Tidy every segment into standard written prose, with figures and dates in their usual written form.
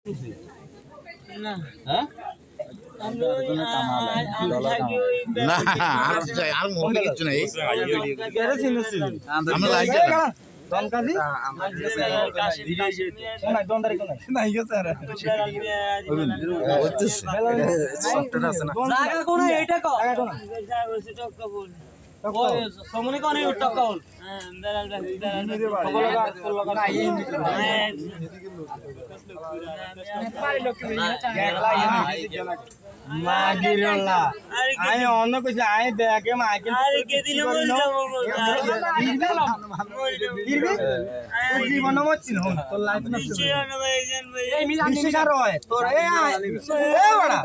না হ্যাঁ না আর মোবাইল কিছু নাই আমরা লাইক দনকাদি কোনায় দনদারি কোনায় নাই গেছে আরে হচ্ছে সফটওয়্যার আছে না জায়গা কোন এইটা কো টাকা কোনা টক্কা বল ওই সমনে কোন টক্কা বল হ্যাঁ বেলাল মাগিরলা আই অন্য কইছে আই দেখে মাইকে আরে কে দিলে বল যাবো ইরবি ওই জীবন মচ্ছিন হন তোর লাইফ না নিচে আনো ভাইজান ভাই এই মিলান নিশা রয় তোর এ বড়া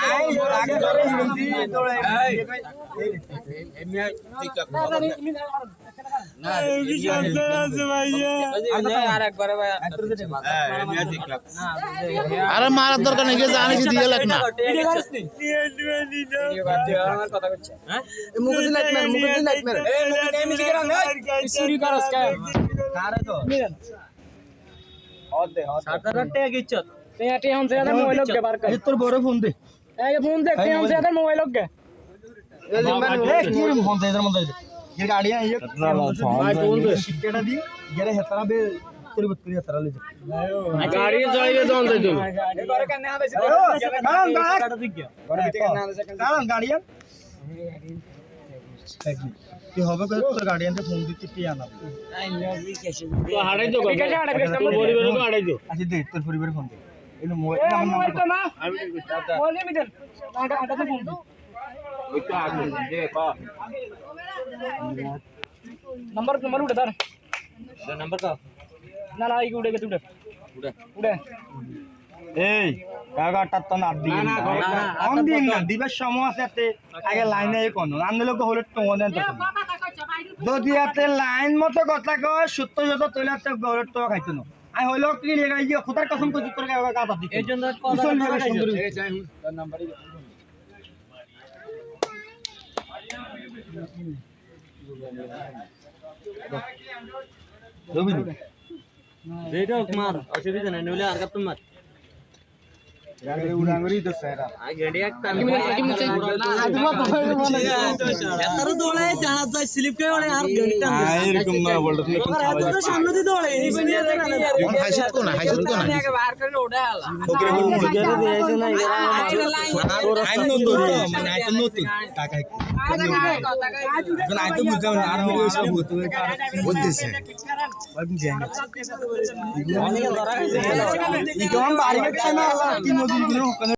আই আগে ধরে হিন্দি তোর এই এমনি টিকটক না আছে ভাইয়া আরেকবার ভাই এমনি টিকটক আরে মারার দরকার নেই গেছে আনিছি দিয়ে লাগ না ভিডিও করিস নি ভিডিও বাদ দে আমার কথা কইছে হ্যাঁ মুকুদি লাইট মার এই মুকুদি টাইম দিকে রাখ এই চুরি করস কা কারে তো মিলান অদে 7000 টাকা কিচ্ছত তে হন সেটা মোবাইল কে বার কর তোর বড় ফোন দে এই ফোন দে তে হন সেটা মোবাইল কে এই কি ফোন দে এর মধ্যে ये गाड़ी है ये भाई बोल दे टिकट दी गेरे हेतरा बे परिवर्तन करी हेतरा ले গাড়ি যাইবে দন দে তুমি এবারে কেন না আইছে কারণ কাটা দিক গয়া ঘরে ভিতরে কেন না আইছে কারণ গাড়ি কি হবে কই তোর গাড়ি আনতে ফোন দিতে কি আনা তো হাড়াই তো বিকাশে হাড়াই পরিবারে তো হাড়াই তো আচ্ছা দে তোর পরিবারে ফোন দে এই মোবাইল তো না মোবাইল মিটার আটা তো ফোন দে ওই তো আগে দে ক नंबर उठे सर नंबर का ना ना ये उड़े के उड़े এই কাগাটা তো না দিন না অন দিন না দিবের সময় আছে আগে লাইনে কোন আন্দোলন হলে তো দেন তো যদি এতে লাইন মতো কথা কয় সত্য যত তৈলে তো হলে তো খাইতো না আই হলো কি লেগাই যে খোদার কসম কই তোর গাটা দিতে এই জন্য কথা সুন্দর এই যাই তার নাম্বারই বেটা মার অসুবিধা নাই নইলে আর কাপ মার গাড়ি উড়াঙ্গরি তো সেরা আই গাড়ি এক টান এত দোলে জানা যায় স্লিপ কে বলে আর গাড়ি টান এরকম না বলতো তুমি আর এত তো সামনে দি দোলে এই বনিয়া তো না হাইসত কোনা আগে বার করে ওড়া আলা ওকে গেরে দিয়েছে না আইন নতুন মানে আইন নতুন টাকা এখন আইতো বুঝাও না আর হলো সব হতো বুঝতেছে বাকি জানি ইগো বাড়ি গেছে না কি নদী গুলো